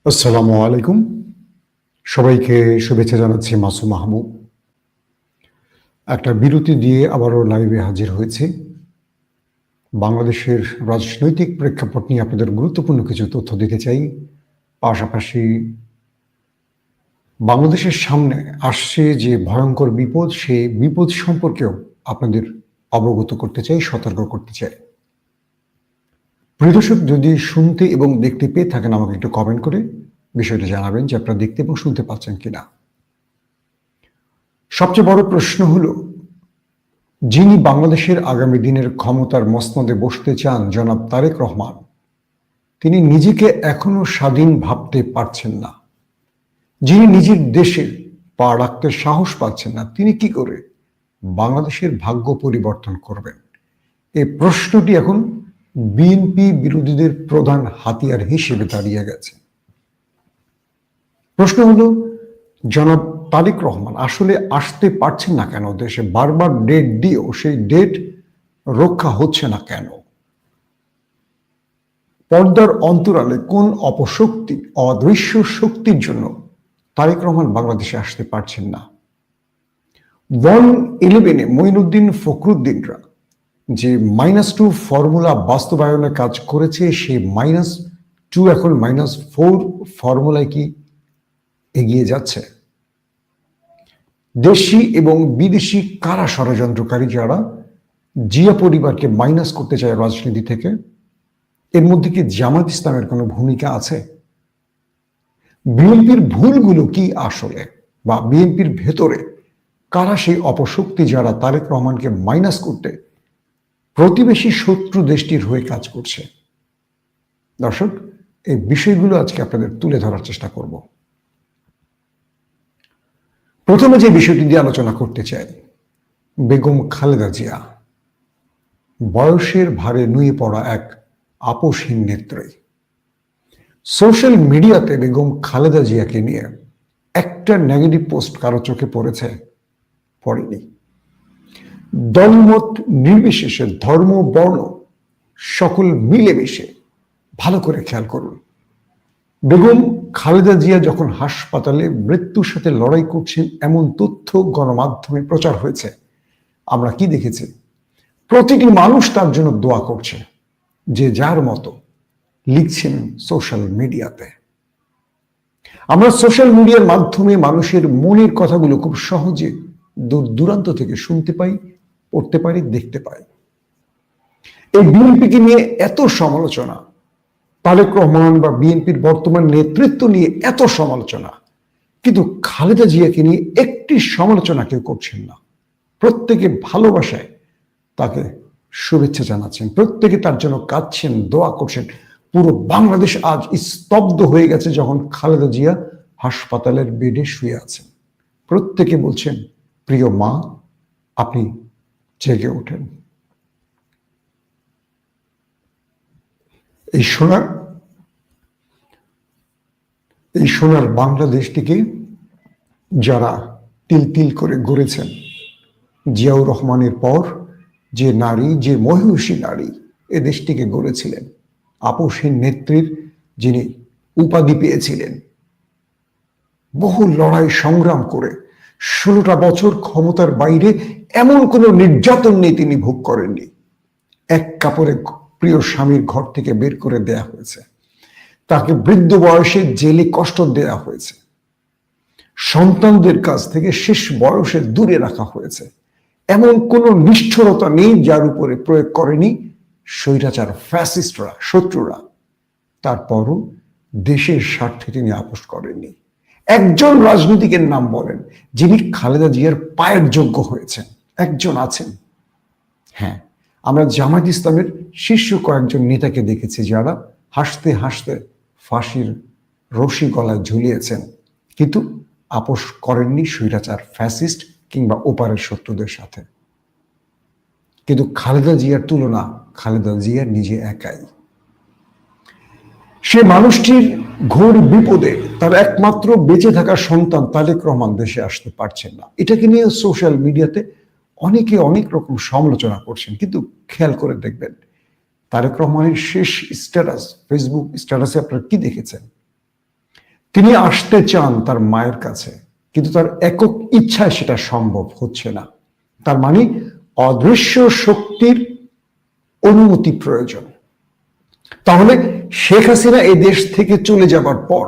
আসসালামু আলাইকুম। সবাইকে শুভেচ্ছা জানাচ্ছি মাসুম মাহমুদ। একটা বিরতি দিয়ে আবারও লাইভে হাজির হয়েছি। বাংলাদেশের রাজনৈতিক প্রেক্ষাপট নিয়ে আপনাদের গুরুত্বপূর্ণ কিছু তথ্য দিতে চাই। পাশাপাশি বাংলাদেশের সামনে আসছে যে ভয়ঙ্কর বিপদ, সেই বিপদ সম্পর্কেও আপনাদের অবগত করতে চাই, সতর্ক করতে চাই। প্রিয় দর্শক, যদি শুনতে এবং দেখতে পেয়ে থাকেন আমাকে একটু কমেন্ট করে বিষয়টা জানাবেন যে আপনারা দেখতে এবং শুনতে পাচ্ছেন কিনা। সবচেয়ে বড় প্রশ্ন হলো, যিনি বাংলাদেশের আগামী দিনের ক্ষমতার মসনদে বসতে চান, জনাব তারেক রহমান, তিনি নিজেকে এখনো স্বাধীন ভাবতে পারছেন না। যিনি নিজের দেশে পা রাখতে সাহস পাচ্ছেন না, তিনি কি করে বাংলাদেশের ভাগ্য পরিবর্তন করবেন? এই প্রশ্নটি এখন বিএনপি বিরোধীদের প্রধান হাতিয়ার হিসেবে দাঁড়িয়ে গেছে। প্রশ্ন হলো, জনাব তারেক রহমান আসলে আসতে পারছেন না কেন দেশে? বারবার ডেট দিয়েও সেই ডেট রক্ষা হচ্ছে না কেন? পর্দার অন্তরালে কোন অপশক্তি, অদৃশ্য শক্তির জন্য তারেক রহমান বাংলাদেশে আসতে পারছেন না? 1-11-এ মঈনুদ্দিন ফখরুদ্দিনরা যে -2 ফর্মুলা বাস্তবায়নে কাজ করেছে, সেই -2 এখন -4 ফর্মুলায় কি এগিয়ে যাচ্ছে? দেশি এবং বিদেশি কারা ষড়যন্ত্রকারী যারা জিয়া পরিবারকে মাইনাস করতে চায় রাজনীতি থেকে? এর মধ্যে কি জামাত ইসলামের কোনো ভূমিকা আছে? বিএনপির ভুলগুলো কি আসলে, বা বিএনপির ভেতরে কারা সেই অপশক্তি যারা তারেক রহমানকে মাইনাস করতে প্রতিবেশী শত্রু দেশটির হয়ে কাজ করছে? দর্শক, এই বিষয়গুলো আজকে আপনাদের তুলে ধরার চেষ্টা করব। প্রথমে যে বিষয়টি দিয়ে আলোচনা করতে চাই, বেগম খালেদা জিয়া, বয়সের ভারে নুয়ে পড়া এক আপোষহীন নেত্রী। সোশ্যাল মিডিয়াতে বেগম খালেদা জিয়াকে নিয়ে একটা নেগেটিভ পোস্ট কারো চোখে পড়েছে? পড়েনি। দলমত নির্বিশেষে, ধর্ম বর্ণ সকল মিলেমিশে ভালো করে খেয়াল করুন। বেগম খালেদা জিয়া যখন হাসপাতালে মৃত্যুর সাথে লড়াই করছেন এমন তথ্য গণমাধ্যমে প্রচার হয়েছে, আমরা কি দেখেছি? প্রতিটি মানুষ তার জন্য দোয়া করছে, যে যার মতো লিখছেন সোশ্যাল মিডিয়াতে। আমরা সোশ্যাল মিডিয়ার মাধ্যমে মানুষের মনের কথাগুলো খুব সহজে দূর দূরান্ত থেকে শুনতে পাই, পড়তে পারি, দেখতে পাই। এই বিএনপিকে নিয়ে এত সমালোচনা, তারেক রহমান বা বিএনপির বর্তমান নেতৃত্ব নিয়ে এত সমালোচনা, কিন্তু খালেদা জিয়াকে নিয়ে একটি সমালোচনা কেউ করছেন না। প্রত্যেকে ভালোবাসায় তাকে শুভেচ্ছা জানাচ্ছেন, প্রত্যেকে তার জন্য কাঁদছেন, দোয়া করছেন। পুরো বাংলাদেশ আজ স্তব্ধ হয়ে গেছে যখন খালেদা জিয়া হাসপাতালের বেডে শুয়ে আছেন। প্রত্যেকে বলছেন, প্রিয় মা, আপনি জেগে ওঠেন। এই সোনার বাংলাদেশটিকে যারা তিল তিল করে গড়েছেন, জিয়াউর রহমানের পর যে নারী, যে মহিষী নারী এ দেশটিকে গড়েছিলেন, আপোষহীন নেত্রীর যিনি উপাধি পেয়েছিলেন, বহু লড়াই সংগ্রাম করে 16টা বছর ক্ষমতার বাইরে এমন কোনো নির্যাতন নেই তিনি ভোগ করেননি। এক কাপড়ে প্রিয় স্বামীর ঘর থেকে বের করে দেয়া হয়েছে, তাকে বৃদ্ধ বয়সে জেলে কষ্ট দেয়া হয়েছে, সন্তানদের কাছ থেকে শেষ বয়সে দূরে রাখা হয়েছে। এমন কোনো নিষ্ঠুরতা নেই যার উপরে প্রয়োগ করেনি স্বৈরাচার ফ্যাসিস্টরা, শত্রুরা। তারপরও দেশের স্বার্থে তিনি আপোষ করেননি। একজন রাজনীতিকের নাম বলেন যিনি খালেদা জিয়ার পায়ের যোগ্য হয়েছেন? একজন আছেন? হ্যাঁ, আমরা জামায়াত ইসলামের শীর্ষ কয়েকজন নেতাকে দেখেছি যারা হাসতে হাসতে ফাঁসির রশি গলায় ঝুলিয়েছেন, কিন্তু আপোষ করেননি স্বৈরাচার ফ্যাসিস্ট কিংবা ওপারের শত্রুদের সাথে। কিন্তু খালেদা জিয়ার তুলনা খালেদা জিয়া নিজে একাই। সে মানুষটির ঘোর বিপদে তার একমাত্র বেঁচে থাকা সন্তান তারেক রহমান দেশে আসতে পারছেন না। এটাকে নিয়ে সোশ্যাল মিডিয়াতে অনেকে অনেক রকম সমালোচনা করছেন, কিন্তু খেয়াল করে দেখবেন তারেক রহমানের শেষ স্ট্যাটাস, ফেসবুক স্ট্যাটাসে আপনারা কি দেখেছেন? তিনি আসতে চান তার মায়ের কাছে, কিন্তু তার একক ইচ্ছায় সেটা সম্ভব হচ্ছে না। তার মানে অদৃশ্য শক্তির অনুমতি প্রয়োজন। তাহলে শেখ হাসিনা এই দেশ থেকে চলে যাবার পর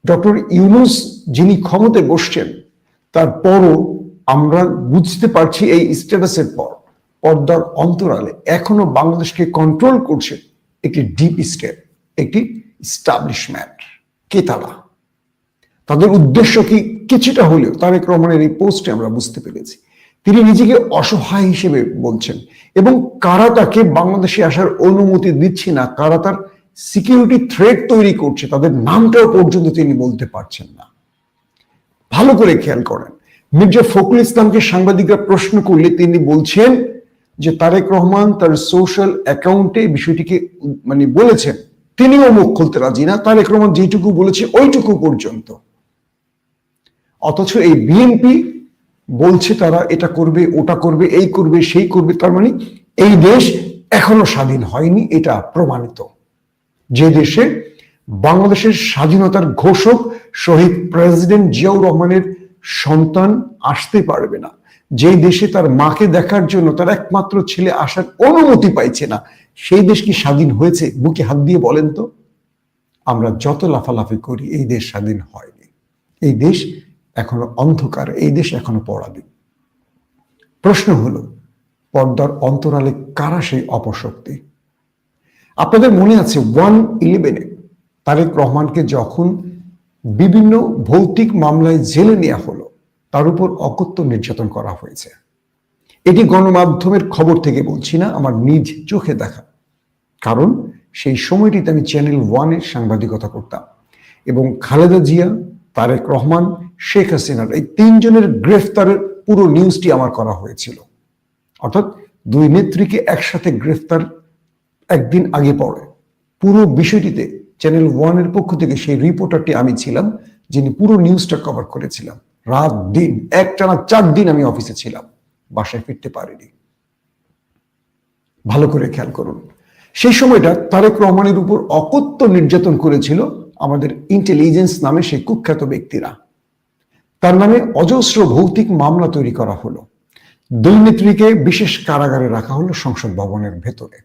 ডক্টর ইউনূস যিনি ক্ষমতায় বসছেন, তারপরও আমরা বুঝতে পারছি এই স্ট্যাটাসের পর পর্দার অন্তরালে এখনো বাংলাদেশকে কন্ট্রোল করছে একটি ডিপ স্টেট, একটি এস্টাবলিশমেন্ট। কে তারা? তাদের উদ্দেশ্য কি কিছুটা হলেও তারেক রহমানের এই পোস্টে আমরা বুঝতে পেরেছি। তিনি নিজেকে অসহায় হিসেবে বলছেন এবং কারা তাকে বাংলাদেশে আসার অনুমতি দিচ্ছে না, কারা তার সিকিউরিটি থ্রেট তৈরি করছে, তাদের নামটাও পর্যন্ত তিনি বলতে পারছেন না। ভালো করে খেয়াল করেন, মির্জা ফখরুল ইসলামকে সাংবাদিকরা প্রশ্ন করলে তিনি বলছেন যে তারেক রহমান তার সোশ্যাল অ্যাকাউন্টে বিষয়টিকে বলেছেন, তিনিও মুখ খুলতে রাজি না, তারেক রহমান যেটুকু বলেছে ওইটুকু পর্যন্ত। অথচ এই বিএনপি বলছে তারা এটা করবে, ওটা করবে, এই করবে, সেই করবে। তার মানে এই দেশ এখনো স্বাধীন হয়নি, এটা প্রমাণিত। যে দেশে বাংলাদেশের স্বাধীনতার ঘোষক শহীদ প্রেসিডেন্ট জিয়াউর রহমানের সন্তান আসতে পারবে না, যে দেশে তার মাকে দেখার জন্য তার একমাত্র ছেলে আসার অনুমতি পাইছে না, সেই দেশ কি স্বাধীন হয়েছে? বুকে হাত দিয়ে বলেন তো। আমরা যত লাফালাফি করি, এই দেশ স্বাধীন হয়নি। এই দেশ এখনো অন্ধকার, এই দেশ এখনো পরাধীন। প্রশ্ন হলো, পর্দার অন্তরালে কারা সেই অপশক্তি? আপনাদের মনে আছে 1/11-এ তারেক রহমানকে যখন বিভিন্ন ভৌতিক মামলায় জেলে নেওয়া হলো, তার উপর অকথ্য নির্যাতন করা হয়েছে। এটি গণমাধ্যমের খবর থেকে বলছি না, আমার নিজ চোখে দেখা। কারণ সেই সময়টিতে আমি চ্যানেল 1-এর সাংবাদিকতা করতাম এবং খালেদা জিয়া, তারেক রহমান, শেখ হাসিনার এই তিনজনের গ্রেফতারের পুরো নিউজটি আমার করা হয়েছিল। অর্থাৎ দুই নেত্রীকে একসাথে গ্রেফতার একদিন আগে পড়ে পুরো বিষয়টিতে চ্যানেল 1-এর পক্ষ থেকে সেই রিপোর্টারটি আমি ছিলাম, যিনি পুরো নিউজটা কভার করেছিলাম। রাত দিন একটানা 4 দিন আমি অফিসে ছিলাম, বাসায় ফিরতে পারিনি। ভালো করে খেয়াল করুন, সেই সময়টা তারেক রহমানের উপর অকথ্য নির্যাতন করেছিল আমাদের ইন্টেলিজেন্স নামে সেই কুখ্যাত ব্যক্তিরা। তার নামে অজস্র ভৌতিক মামলা তৈরি করা হলো। দুই নেত্রীকে বিশেষ কারাগারে রাখা হলো সংসদ ভবনের ভেতরে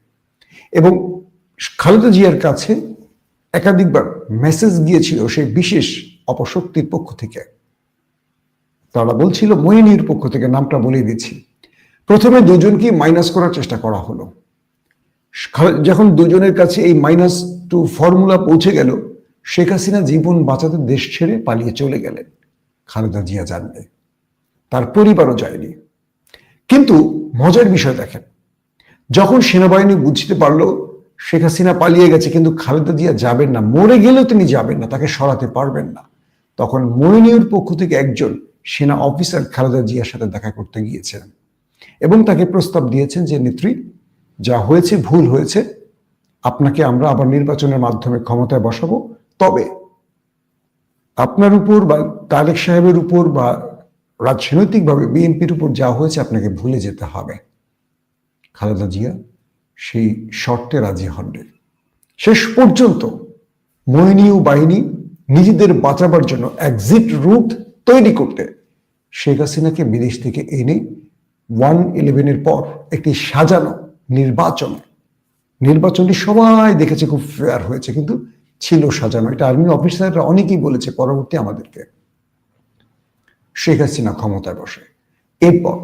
এবং খালেদা জিয়ার কাছে একাধিকবার মেসেজ গিয়েছিল সেই বিশেষ অপশক্তির পক্ষ থেকে। তারা বলছিল মইনির পক্ষ থেকে, নামটা বলে দিচ্ছি। প্রথমে দুজনকে মাইনাস করার চেষ্টা করা হলো। যখন দুজনের কাছে এই -2 ফর্মুলা পৌঁছে গেল, শেখ হাসিনা জীবন বাঁচাতে দেশ ছেড়ে পালিয়ে চলে গেলেন। খালেদা জিয়া জানবে, তার পরিবারও যায়নি। কিন্তু মজার বিষয় দেখেন, যখন সেনাবাহিনী বুঝতে পারলো শেখ হাসিনা পালিয়ে গেছে কিন্তু খালেদা জিয়া যাবেন না, মরে গেলেও তিনি যাবেন না, তাকে সরাতে পারবেন না, তখন মইনির পক্ষ থেকে একজন সেনা অফিসার খালেদা জিয়ার সাথে দেখা করতে গিয়েছেন এবং তাকে প্রস্তাব দিয়েছেন যে নেত্রী, যা হয়েছে ভুল হয়েছে, আপনাকে আমরা আবার নির্বাচনের মাধ্যমে ক্ষমতায় বসাবো, তবে আপনার উপর বা তারেক সাহেবের উপর বা রাজনৈতিকভাবে বিএনপির উপর যা হয়েছে আপনাকে ভুলে যেতে হবে। খালেদা জিয়া সেই শর্তে রাজি হননি। শেষ পর্যন্ত মইনীয় বাহিনী নিজেদের বাঁচাবার জন্য এক্সিট রুট তৈরি করতে শেখ হাসিনাকে বিদেশ থেকে এনে 1/11-এর পর একটি সাজানো নির্বাচনটি সবাই দেখেছে খুব ফেয়ার হয়েছে, কিন্তু ছিল সাজানো। এটা আর্মি অফিসাররা অনেকেই বলেছে পরবর্তী আমাদেরকে। শেখ হাসিনা ক্ষমতায় বসে, এরপর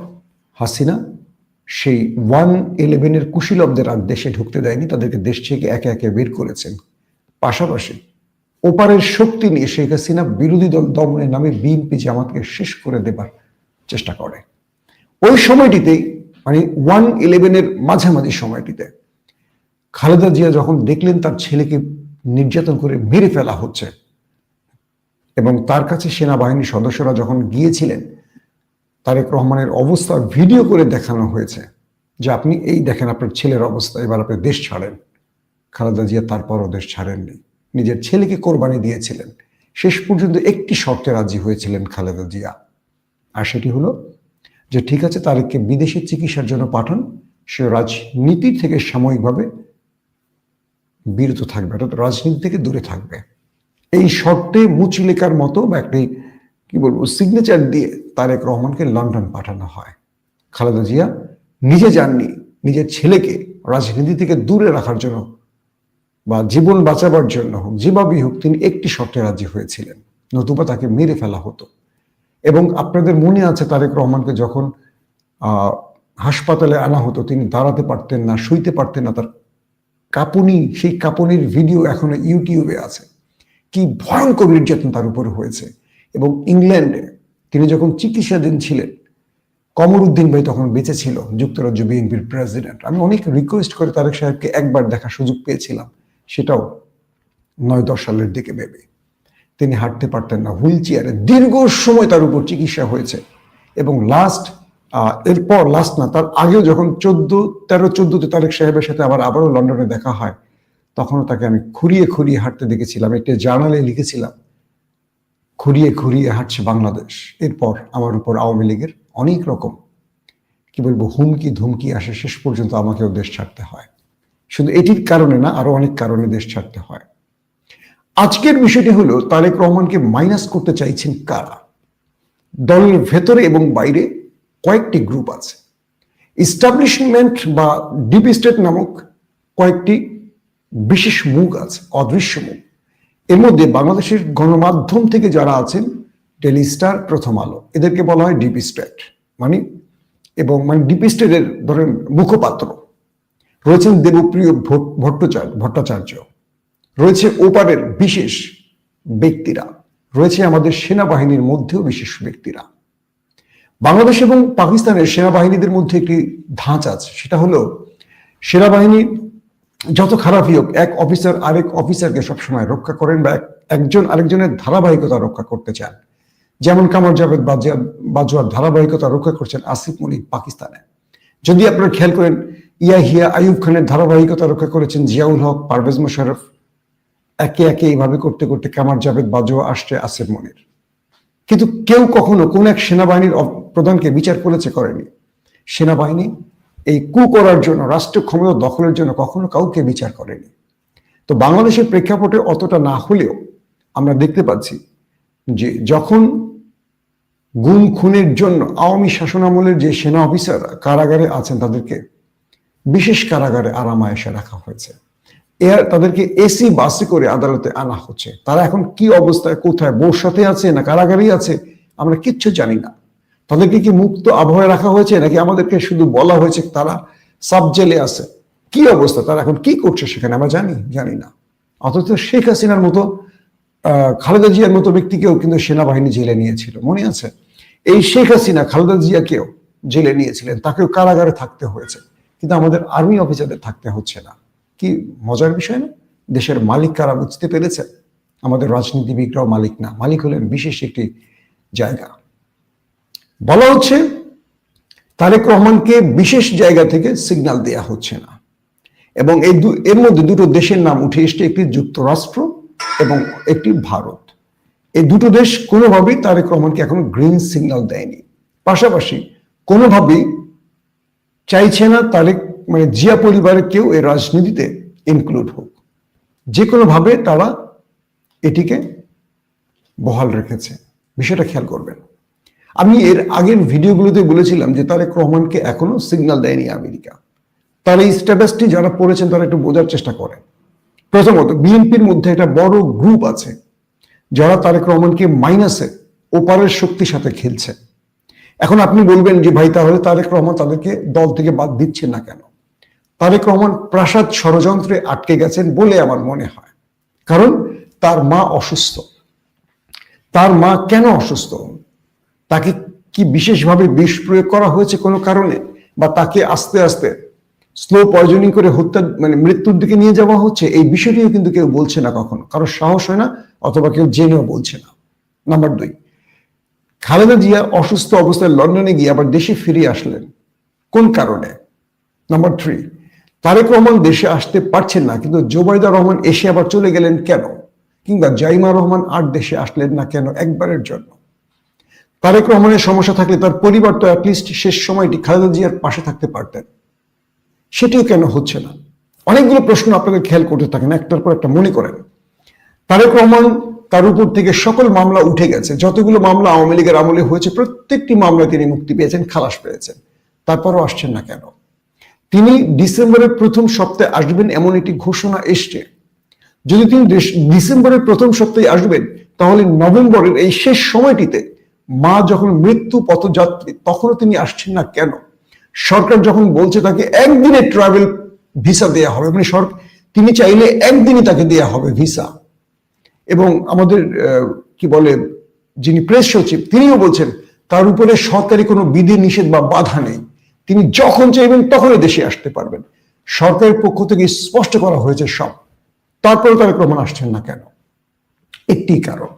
হাসিনা সেই 1/11-এর কুশীলবদের আর দেশে ঢুকতে দেয়নি, তাদেরকে দেশ থেকে একে একে বের করেছেন। পাশাপাশি ওপারের শক্তি নিয়ে শেখ হাসিনা বিরোধী দল দমনের নামে বিএনপি জামাতকে শেষ করে দেবার চেষ্টা করে। ওই সময়টিতেই 1/11-এর মাঝামাঝি সময়টিতে খালেদা জিয়া যখন দেখলেন তার ছেলেকে নির্যাতন করে মেরে ফেলা হচ্ছে এবং তার কাছে সেনাবাহিনীর সদস্যরা যখন গিয়েছিলেন, তারেক রহমানের অবস্থা ভিডিও করে দেখানো হয়েছে যে আপনি এই দেখেন আপনার ছেলের অবস্থা, এবার আপনি দেশ ছাড়েন। খালেদা জিয়া তারপরও দেশ ছাড়েননি, নিজের ছেলেকে কোরবানি দিয়েছিলেন। শেষ পর্যন্ত একটি শর্তে রাজি হয়েছিলেন খালেদা জিয়া, আর সেটি হলো যে ঠিক আছে, তারেককে বিদেশে চিকিৎসার জন্য পাঠান, সে রাজনীতি থেকে সাময়িকভাবে বিরত থাকবে, অর্থাৎ রাজনীতি থেকে দূরে থাকবে। এই শর্তে মুচলেকার মতো বা একটি কি বলবো সিগনেচার দিয়ে তারেক রহমানকে লন্ডন পাঠানো হয়। খালেদা জিয়া নিজে যাননি, নিজের ছেলেকে রাজনীতি থেকে দূরে রাখার জন্য বা জীবন বাঁচাবার জন্য হোক, যেভাবেই হোক তিনি একটি শর্তে রাজি হয়েছিলেন, নতুবা তাকে মেরে ফেলা হতো। এবং আপনাদের মনে আছে তারেক রহমানকে যখন হাসপাতালে আনা হতো তিনি দাঁড়াতে পারতেন না, শুইতে পারতেন না, তার কাঁপুনি, সেই কাঁপুনির ভিডিও এখনো ইউটিউবে আছে। কি ভয়ঙ্কর নির্যাতন তার উপরে হয়েছে। এবং ইংল্যান্ডে তিনি যখন চিকিৎসাধীন ছিলেন, কমরউদ্দিন ভাই তখন বেঁচে ছিল, যুক্তরাজ্য বিএনপির প্রেসিডেন্ট। আমি অনেক রিকোয়েস্ট করে তারেক সাহেবকে একবার দেখার সুযোগ পেয়েছিলাম, সেটাও 9-10 সালের দিকে ভেবে। তিনি হাঁটতে পারতেন না, হুইল চেয়ারে দীর্ঘ সময় তার উপর চিকিৎসা হয়েছে। এবং এরপর লাস্ট না, তার আগেও যখন 13-14-তে তারেক সাহেবের সাথে আবারও লন্ডনে দেখা হয়, তখনও তাকে আমি খুঁড়িয়ে খুঁড়িয়ে হাঁটতে দেখেছিলাম। একটা জার্নালে লিখেছিলাম, খুঁড়িয়ে খুঁড়িয়ে হাঁটছে বাংলাদেশ। এরপর আমার উপর আওয়ামী লীগের অনেক রকম কি বলবো হুমকি ধুমকি আসে, শেষ পর্যন্ত আমাকেও দেশ ছাড়তে হয়। শুধু এটির কারণে না, আরো অনেক কারণে দেশ ছাড়তে হয়। আজকের বিষয়টি হলো তারেক রহমানকে মাইনাস করতে চাইছেন কারা? দলের ভেতরে এবং বাইরে কয়েকটি গ্রুপ আছে। ইস্টাবলিশমেন্ট বা ডিপ স্টেট নামক কয়েকটি বিশেষ মুখ আছে, অদৃশ্য মুখ। এর মধ্যে বাংলাদেশের গণমাধ্যম থেকে যারা আছেন, ডেইলি স্টার, প্রথম আলো, এদেরকে বলা হয় ডিপ স্টেট, মানে ডিপ স্টেটের ধরেন মুখপাত্র রয়েছেন দেবপ্রিয় ভট্টাচার্য, রয়েছে ওপারের বিশেষ ব্যক্তিরা, রয়েছে আমাদের সেনাবাহিনীর মধ্যেও বিশেষ ব্যক্তিরা। বাংলাদেশ এবং পাকিস্তানের সেনাবাহিনীদের মধ্যে একটি ধাঁচ আছে, সেটা হলো সেনাবাহিনী যত খারাপই হোক, এক অফিসার আরেক অফিসারকে সবসময় রক্ষা করেন বা একজন আরেকজনের ধারাবাহিকতা রক্ষা করতে চান। যেমন কামার জাভেদ বাজওয়ার ধারাবাহিকতা রক্ষা করছেন আসিফ মনির পাকিস্তানে। যদি আপনারা খেয়াল করেন, ইয়াহিয়া আইয়ুব খানের ধারাবাহিকতা রক্ষা করেছেন জিয়াউল হক, পারভেজ মোশাররফ। একে একে এইভাবে করতে করতে কামার জাভেদ বাজওয়া আসছে আসিফ মনির। কিন্তু কেউ কখনো কোন এক সেনাবাহিনীর প্রধানকে বিচার করেনি। সেনাবাহিনী এই করার জন্য, রাষ্ট্র ক্ষমতা দখলের জন্য কখনো কাউকে বিচার করেনি। তো বাংলাদেশের প্রেক্ষাপটে অতটা না হলেও আমরা দেখতে পাচ্ছি যে যখন গুম খুনের জন্য আওয়ামী শাসনামলের যে সেনা অফিসাররা কারাগারে আছেন, তাদেরকে বিশেষ কারাগারে আরামায়েশে রাখা হয়েছে। তাদেরকে এসি বাসে করে আদালতে আনা হচ্ছে। তারা এখন কি অবস্থায়, কোথায়, বর্ষাতে আছে না কারাগারেই আছে, আমরা কিচ্ছু জানি না। তাদেরকে কি মুক্ত আবহাওয়ায় রাখা হয়েছে, নাকি আমাদেরকে শুধু বলা হয়েছে তারা সাব জেলে আছে? কি অবস্থা, তারা এখন কি করছে সেখানে আমরা জানি না। অথচ শেখ হাসিনার মতো, খালেদা জিয়ার মতো ব্যক্তিকেও কিন্তু সেনাবাহিনী জেলে নিয়েছিল, মনে আছে? এই শেখ হাসিনা খালেদা জিয়াকেও জেলে নিয়েছিলেন, তাকেও কারাগারে থাকতে হয়েছে। কিন্তু আমাদের আর্মি অফিসারদের থাকতে হচ্ছে না। কি মজার বিষয় না? দেশের মালিক কারা বুঝতে পেরেছে? আমাদের রাজনীতিবিদরাও মালিক না, মালিক হলেন বিশেষ একটি জায়গা। বলা হচ্ছে তারেক রহমানকে বিশেষ জায়গা থেকে সিগন্যাল দেয়া হচ্ছে না। এবং এর মধ্যে দুটো দেশের নাম উঠে এসছে, একটি যুক্তরাষ্ট্র এবং একটি ভারত। এই দুটো দেশ কোনোভাবেই তারেক রহমানকে এখনো গ্রিন সিগন্যাল দেয়নি। পাশাপাশি কোনোভাবেই চাইছে না তারেক জিয়া পরিবারের কেউ এই রাজনীতিতে ইনক্লুড হোক। যে কোনোভাবে তারা এটিকে বহাল রেখেছে। বিষয়টা খেয়াল করবেন। আমি এর আগের ভিডিওগুলোতে বলেছিলাম যে তারেক রহমানকে এখনো সিগন্যাল দেয়নি আমেরিকা। তার এই স্ট্যাটাসটি যারা পড়েছেন তারা একটু বোঝার চেষ্টা করেন। প্রথমত, বিএনপির মধ্যে একটা বড় গ্রুপ আছে যারা তারেক রহমানকে মাইনাসে ওপারের শক্তির সাথে খেলছে। এখন আপনি বলবেন যে ভাই, তাহলে তারেক রহমান তাদেরকে দল থেকে বাদ দিচ্ছেন না কেন? তারেক রহমান প্রাসাদ ষড়যন্ত্রে আটকে গেছেন বলে আমার মনে হয়। কারণ তার মা অসুস্থ। তার মা কেন অসুস্থ? তাকে কি বিশেষভাবে বিষ প্রয়োগ করা হয়েছে কোনো কারণে, বা তাকে আস্তে আস্তে স্লো পয়জনিং করে হত্যা মৃত্যুর দিকে নিয়ে যাওয়া হচ্ছে? এই বিষয়টিও কিন্তু কেউ বলছে না, কখনো কারো সাহস হয় না, অথবা কেউ জেনেও বলছে না। নাম্বার 2, খালেদা জিয়া অসুস্থ অবস্থায় লন্ডনে গিয়ে আবার দেশে ফিরে আসলেন কোন কারণে? নাম্বার 3, তারেক রহমান দেশে আসতে পারছেন না, কিন্তু জোবাইদা রহমান এসে আবার চলে গেলেন কেন? কিংবা জাইমা রহমান আর দেশে আসলেন না কেন একবারের জন্য? তারেক রহমানের সমস্যা থাকলে তার পরিবার তো অ্যাটলিস্ট শেষ সময়টি খালেদা জিয়ার পাশে থাকতে পারতেন, সেটিও কেন হচ্ছে না? অনেকগুলো প্রশ্ন আপনাদের খেয়াল করতে থাকেন, একটার পর একটা মনে করেন। তারেক রহমান তার উপর থেকে সকল মামলা উঠে গেছে। যতগুলো মামলা আওয়ামী লীগের আমলে হয়েছে প্রত্যেকটি মামলায় তিনি মুক্তি পেয়েছেন, খালাস পেয়েছেন। তারপরও আসছেন না কেন? তিনি ডিসেম্বরের প্রথম সপ্তাহে আসবেন এমন একটি ঘোষণা এসছে। যদি তিনি ডিসেম্বরের প্রথম সপ্তাহে আসবেন, তাহলে নভেম্বরের এই শেষ সময়টিতে মা যখন মৃত্যু পথযাত্রী, তখনও তিনি আসছেন না কেন? সরকার যখন বলছে তাকে একদিনের ট্রাভেল ভিসা দেয়া হবে, মানে তিনি চাইলে একদিনই তাকে দেয়া হবে ভিসা, এবং আমাদের কি বলে যিনি প্রেস সচিব তিনিও বলছেন তার উপরে সরকারি কোনো বিধি নিষেধ বা বাধা নেই, তিনি যখন চাইবেন তখনই দেশে আসতে পারবেন। সরকারের পক্ষ থেকে স্পষ্ট করা হয়েছে সব। তারপরে তারেক রহমান আসছেন না কেন? একটি কারণ,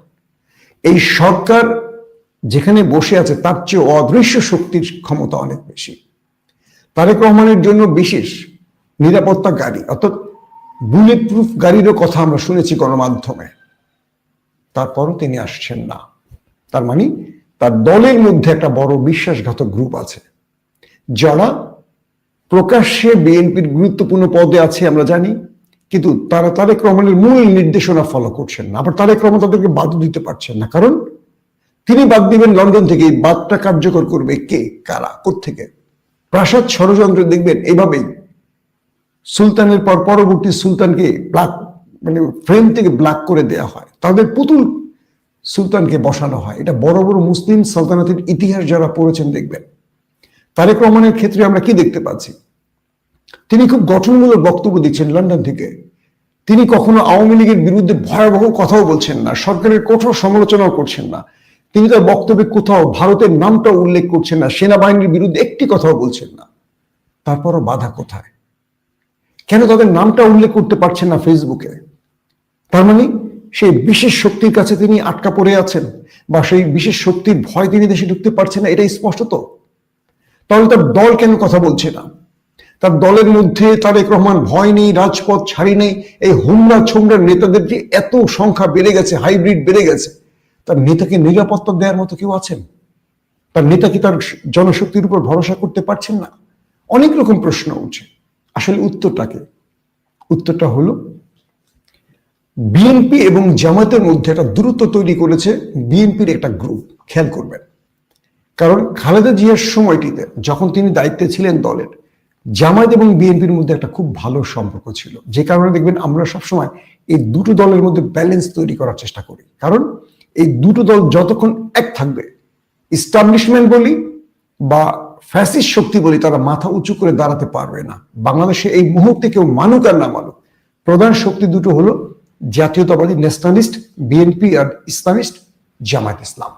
এই সরকার যেখানে বসে আছে তার চেয়ে অদৃশ্য শক্তির ক্ষমতা অনেক বেশি। তারেক রহমানের জন্য বিশেষ নিরাপত্তা গাড়ি, অর্থাৎ বুলেট প্রুফ গাড়িরও কথা আমরা শুনেছি গণমাধ্যমে। তারপরও তিনি আসছেন না। তার মানে তার দলের মধ্যে একটা বড় বিশ্বাসঘাতক গ্রুপ আছে, যারা প্রকাশ্যে বিএনপির গুরুত্বপূর্ণ পদে আছে আমরা জানি, কিন্তু তারা তারেক রহমানের মূল নির্দেশনা ফলো করছেন না। আবার তারেক রহমান তাদেরকে বাদ দিতে পারছেন না, কারণ তিনি বাদ দিবেন লন্ডন থেকে। এই বাদটা কার্যকর করবে কে, কারা, কোত্থেকে? প্রাসাদ ষড়যন্ত্র দেখবেন এভাবেই সুলতানের পর পরবর্তী সুলতানকে ব্ল্যাক, মানে ফ্রেম থেকে ব্ল্যাক করে দেয়া হয়, তাদের পুতুল সুলতানকে বসানো হয়। এটা বড় বড় মুসলিম সালতানাতের ইতিহাস যারা পড়েছেন দেখবেন। তারেক রহমানের ক্ষেত্রে আমরা কি দেখতে পাচ্ছি? তিনি খুব গঠনমূলক বক্তব্য দিচ্ছেন লন্ডন থেকে। তিনি কখনো আওয়ামী লীগের বিরুদ্ধে ভয়াবহ কথাও বলছেন না, সরকারের কঠোর সমালোচনাও করছেন না। তিনি তার বক্তব্যে কোথাও ভারতের নামটা উল্লেখ করছেন না, সেনাবাহিনীর বিরুদ্ধে একটি কথাও বলছেন না। তারপরও বাধা কোথায়? কেন তাদের নামটা উল্লেখ করতে পারছেন না ফেসবুকে? তার মানে সেই বিশেষ শক্তির কাছে তিনি আটকা পড়ে আছেন, বা সেই বিশেষ শক্তির ভয় তিনি দেশে ঢুকতে পারছেন না, এটাই স্পষ্ট তো। তাহলে তার দল কেন কথা বলছে না? তার দলের মধ্যে তারেক রহমান ভয় নেই, রাজপথ ছাড়ি নেই, এই হুমরা ছোমরার নেতাদের যে এত সংখ্যা বেড়ে গেছে, হাইব্রিড বেড়ে গেছে, তার নেতাকে নিরাপত্তা দেওয়ার মতো কেউ আছেন? তার নেতা কি তার জনশক্তির উপর ভরসা করতে পারছেন না? অনেক রকম প্রশ্ন উঠছে। আসলে উত্তরটা হলো বিএনপি এবং জামাতের মধ্যে একটা দূরত্ব তৈরি করেছে বিএনপির একটা গ্রুপ। খেয়াল করবেন, কারণ খালেদা জিয়ার সময়টিতে যখন তিনি দায়িত্বে ছিলেন দলের, জামায়াত এবং বিএনপির মধ্যে একটা খুব ভালো সম্পর্ক ছিল, যে কারণে দেখবেন আমরা সবসময় এই দুটো দলের মধ্যে ব্যালেন্স তৈরি করার চেষ্টা করি। কারণ এই দুটো দল যতক্ষণ এক থাকবে, ইস্টাবলিশমেন্ট বলি বা ফ্যাসিস্ট শক্তি বলি, তারা মাথা উঁচু করে দাঁড়াতে পারবে না। বাংলাদেশে এই মুহূর্তে কেউ মানুক আর না মানুক, প্রধান শক্তি দুটো হলো জাতীয়তাবাদী ন্যাশনালিস্ট বিএনপি আর ইসলামিস্ট জামায়াত ইসলাম।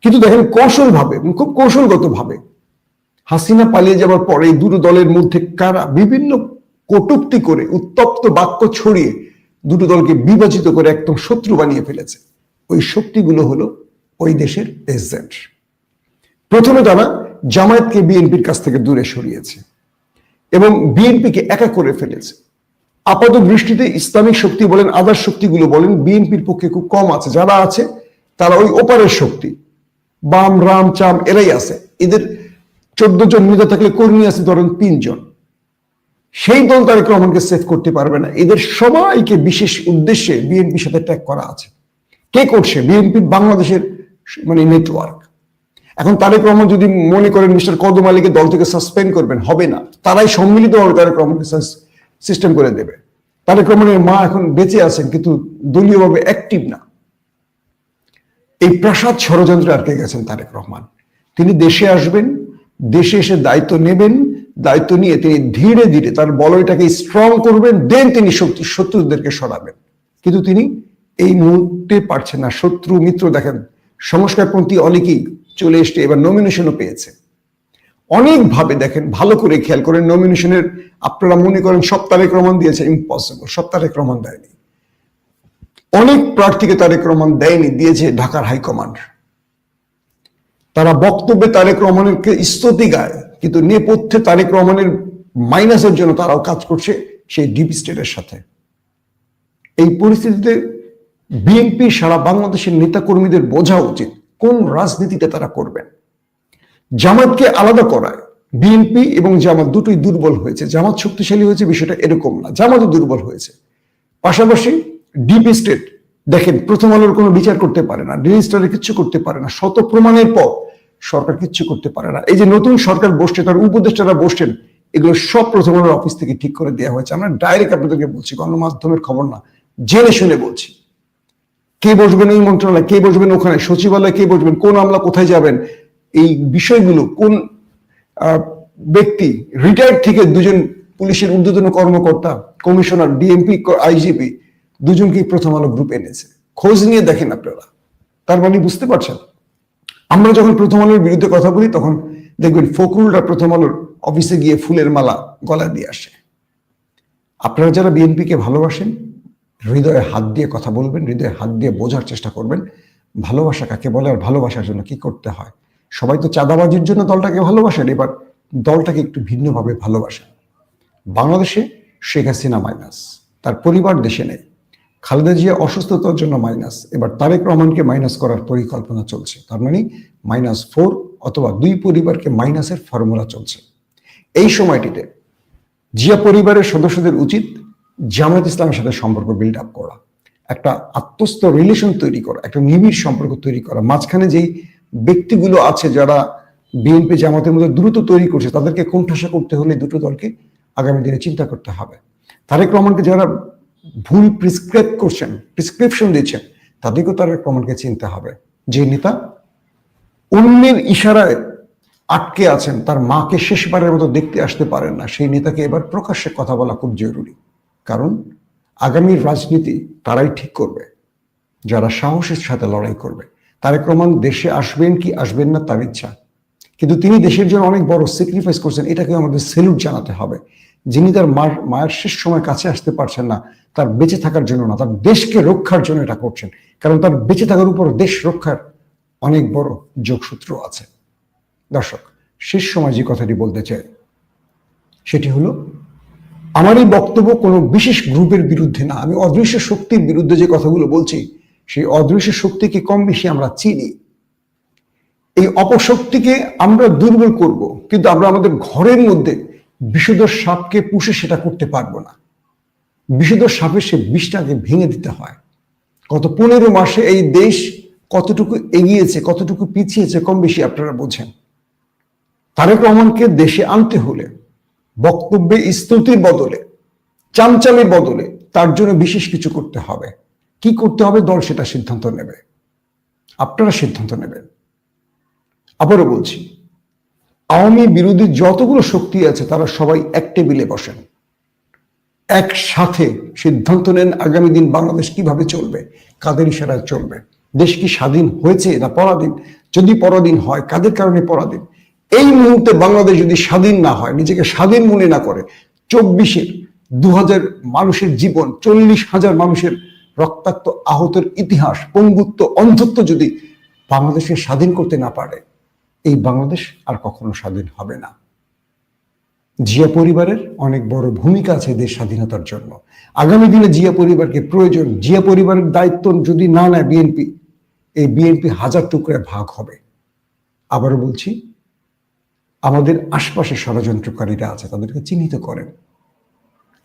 কিন্তু দেখেন কৌশলভাবে, খুব কৌশলগতভাবে হাসিনা পালিয়ে যাওয়ার পরে এই দুটো দলের মধ্যে কারা বিভিন্ন কটূক্তি করে, উত্তপ্ত বাক্য ছড়িয়ে দুটো দলকে বিভাজিত করে একদম শত্রু বানিয়ে ফেলেছে। ওই শক্তিগুলো হলো ওই দেশের এজেন্ট। প্রথমে তারা জামায়াতকে বিএনপির কাছ থেকে দূরে সরিয়েছে এবং বিএনপিকে একা করে ফেলেছে। আপাত দৃষ্টিতে ইসলামিক শক্তি বলেন, আদার শক্তিগুলো বলেন, বিএনপির পক্ষে খুব কম আছে। যারা আছে তারা ওই ওপারের শক্তি, বাম রাম চাম এরাই আছে। এদের 14 জন নেতা থাকলে কর্মী আছে ধরেন 3 জন। সেই দল তারেক রহমানকে সেভ করতে পারবে না। এদের সবাইকে বিশেষ উদ্দেশ্যে বিএনপির সাথে ট্যাগ করা আছে। কে করছে? বিএনপির বাংলাদেশের মানে নেটওয়ার্ক। এখন তারেক রহমান যদি মনে করেন মিস্টার কদম আলীকে দল থেকে সাসপেন্ড করবেন, হবে না। তারাই সম্মিলিতভাবে তারেক রহমানকে সিস্টেম করে দেবে। তারেক রহমানের মা এখন বেঁচে আছেন কিন্তু দলীয়ভাবে অ্যাক্টিভ না। এই প্রাসাদ ষড়যন্ত্রে আটকে গেছেন তারেক রহমান। তিনি দেশে আসবেন, দেশে এসে দায়িত্ব নেবেন, দায়িত্ব নিয়ে তিনি ধীরে ধীরে তার বলয়টাকে স্ট্রং করবেন, দেন তিনি শত্রুদেরকে সরাবেন। কিন্তু তিনি এই মুহূর্তে পারছেন না। শত্রু মিত্র দেখেন, সংস্কারপন্থী অনেকেই চলে এসছে, এবার নমিনেশনও পেয়েছে। অনেকভাবে দেখেন, ভালো করে খেয়াল করেন, নমিনেশনের আপনারা মনে করেন সব তারেক রহমান দিয়েছে, ইম্পসিবল। সব তারেক রহমান দেয়নি। অনেক প্রার্থীকে তারেক রহমান দেয়নি, দিয়েছে ঢাকার হাইকমান্ড। তারা বক্তব্যে তারেক রহমানকে স্তুতি গায়, কিন্তু নেপথ্যে তারেক রহমানের মাইনাসের জন্য তারাও কাজ করছে সেই ডিপ স্টেটের সাথে। এই পরিস্থিতিতে বিএনপি সারা বাংলাদেশের নেতাকর্মীদের বোঝা উচিত কোন রাজনীতিটা তারা করবেন। জামাতকে আলাদা করায় বিএনপি এবং জামাত দুটোই দুর্বল হয়েছে। জামাত শক্তিশালী হয়েছে বিষয়টা এরকম না, জামাতও দুর্বল হয়েছে। পাশাপাশি ডিপ স্টেট দেখেন, প্রথম আলোর কোনো বিচার করতে পারে না, ডেইলি স্টারে কিচ্ছু করতে পারে না, শত প্রমাণের পর সরকার কিচ্ছু করতে পারে না। এই যে নতুন সরকার বসছে, তার উপদেষ্টারা বসছেন, এগুলো সব প্রথম আলোর অফিস থেকে ঠিক করে দেওয়া হয়েছে। আমরা ডাইরেক্ট আপনাদেরকে বলছি, গণমাধ্যমের খবর না, জেনে শুনে বলছি। কে বসবেন এই মন্ত্রণালয়, কে বসবেন ওখানে, সচিবালয়ে কে বসবেন, কোন আমলা কোথায় যাবেন, এই বিষয়গুলো কোন ব্যক্তি, রিটায়ার্ড থেকে দুজন পুলিশের ঊর্ধ্বতন কর্মকর্তা, কমিশনার, ডিএমপি, আইজিপি, দুজনকেই প্রথম আলো গ্রুপ এনেছে। খোঁজ নিয়ে দেখেন আপনারা। তার মানে বুঝতে পারছেন, আমরা যখন প্রথম আলোর বিরুদ্ধে কথা বলি তখন দেখবেন ফখরুলরা প্রথম আলোর অফিসে গিয়ে ফুলের মালা গলা দিয়ে আসে। আপনারা যারা বিএনপিকে ভালোবাসেন, হৃদয়ে হাত দিয়ে কথা বলবেন, হৃদয়ে হাত দিয়ে বোঝার চেষ্টা করবেন ভালোবাসা কাকে বলে আর ভালোবাসার জন্য কি করতে হয়। সবাই তো চাঁদাবাজির জন্য দলটাকে ভালোবাসেন, এবার দলটাকে একটু ভিন্নভাবে ভালোবাসেন। বাংলাদেশে শেখ হাসিনা মাইনাস, তার পরিবার দেশে নেই। খালেদা জিয়া অসুস্থতার জন্য মাইনাস, এবার তারেক রহমানকে মাইনাস করার পরিকল্পনা চলছে। তার মানে -4 অথবা 2 পরিবারকে মাইনাসের ফর্মুলা চলছে। এই সময়টিতে জিয়া পরিবারের সদস্যদের উচিত জামায়াত ইসলামের সাথে সম্পর্ক বিল্ড আপ করা, একটা আত্মস্থ রিলেশন তৈরি করা, একটা নিবিড় সম্পর্ক তৈরি করা। মাঝখানে যেই ব্যক্তিগুলো আছে যারা বিএনপি জামাতের মধ্যে দ্রুত তৈরি করছে, তাদেরকে কোণঠাসা করতে হলে দুটো দলকে আগামী দিনে চিন্তা করতে হবে। তারেক রহমানকে যারা ভুল প্রিসক্রিপশন দিচ্ছেন, তাদেরকেও তারেক রহমানকে চিনতে হবে। যে নেতা অন্যের ইশারায় আটকে আছেন, তার মাকে শেষবারের মতো দেখতে আসতে পারেন না, সেই নেতাকে এবার প্রকাশ্যে কথা বলা খুব জরুরি। কারণ আগামীর রাজনীতি তারাই ঠিক করবে যারা সাহসের সাথে লড়াই করবে। তারেক রহমান দেশে আসবেন কি আসবেন না তার ইচ্ছা, কিন্তু তিনি দেশের জন্য অনেক বড় স্যাক্রিফাইস করছেন, এটাকে আমাদের স্যালুট জানাতে হবে। যিনি তার মায়ের শেষ সময় কাছে আসতে পারছেন না, তার বেঁচে থাকার জন্য না, তার দেশকে রক্ষার জন্য এটা করছেন। কারণ তার বেঁচে থাকার উপর দেশ রক্ষার অনেক বড় যোগসূত্র আছে। দর্শক, শেষ সময় যে কথাটি বলতে চাই সেটি হলো, আমার এই বক্তব্য কোনো বিশেষ গ্রুপের বিরুদ্ধে না। আমি অদৃশ্য শক্তির বিরুদ্ধে যে কথাগুলো বলছি, সেই অদৃশ্য শক্তিকে কম বেশি আমরা চিনি। এই অপশক্তিকে আমরা দুর্বল করব, কিন্তু আমরা আমাদের ঘরের মধ্যে বিষধর সাপকে পুষে সেটা করতে পারবো না। বিষধর সাপের সে বিষটাকে ভেঙে দিতে হয়। গত 15 মাসে এই দেশ কতটুকু এগিয়েছে, কতটুকু পিছিয়েছে কম বেশি আপনারা বোঝেন। তারেক রহমানকে দেশে আনতে হলে বক্তব্যে স্তুতির বদলে, চামচামির বদলে তার জন্য বিশেষ কিছু করতে হবে। কি করতে হবে দল সেটা সিদ্ধান্ত নেবে, আপনারা সিদ্ধান্ত নেবেন। আবারও বলছি, আওয়ামী বিরোধী যতগুলো শক্তি আছে তারা সবাই এক টেবিলে বসেন, একসাথে সিদ্ধান্ত নেন আগামী দিন বাংলাদেশ কিভাবে চলবে, কাদের ইশারায় চলবে। দেশ কি স্বাধীন হয়েছে না পরাধীন? যদি পরাধীন হয়, কাদের কারণে পরাধীন? এই মুহূর্তে বাংলাদেশ যদি স্বাধীন না হয়, নিজেকে স্বাধীন মনে না করে, 2000 মানুষের জীবন, 40,000 মানুষের রক্তাক্ত আহতের ইতিহাস, পঙ্গুত্ব, অন্ধত্ব যদি বাংলাদেশকে স্বাধীন করতে না পারে, এই বাংলাদেশ আর কখনো স্বাধীন হবে না। জিয়া পরিবারের অনেক বড় ভূমিকা আছে দেশ স্বাধীনতার জন্য। আগামী দিনে জিয়া পরিবারকে প্রয়োজন। জিয়া পরিবারের দায়িত্ব যদি না নেয় বিএনপি, এই বিএনপি 1000 টুকরায় ভাগ হবে। আবারও বলছি, আমাদের আশপাশে ষড়যন্ত্রকারীরা আছে, তাদেরকে চিহ্নিত করেন।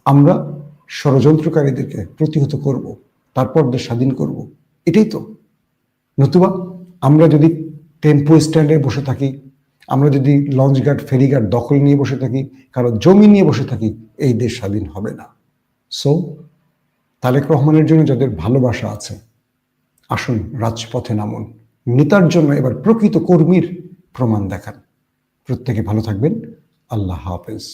আমরা ষড়যন্ত্রকারীদেরকে প্রতিহত করব, তারপর দেশ স্বাধীন করব। এটাই তো। নতুবা আমরা যদি টেম্পো স্ট্যান্ডে বসে থাকি, আমরা যদি লঞ্চঘাট, ফেরিঘাট দখল নিয়ে বসে থাকি, কারো জমি নিয়ে বসে থাকি, এই দেশ স্বাধীন হবে না। সো তারেক রহমানের জন্য যাদের ভালোবাসা আছে, আসুন রাজপথে নামুন। নেতার জন্য এবার প্রকৃত কর্মীর প্রমাণ দেখান। প্রত্যেকে ভালো থাকবেন। আল্লাহ হাফেজ।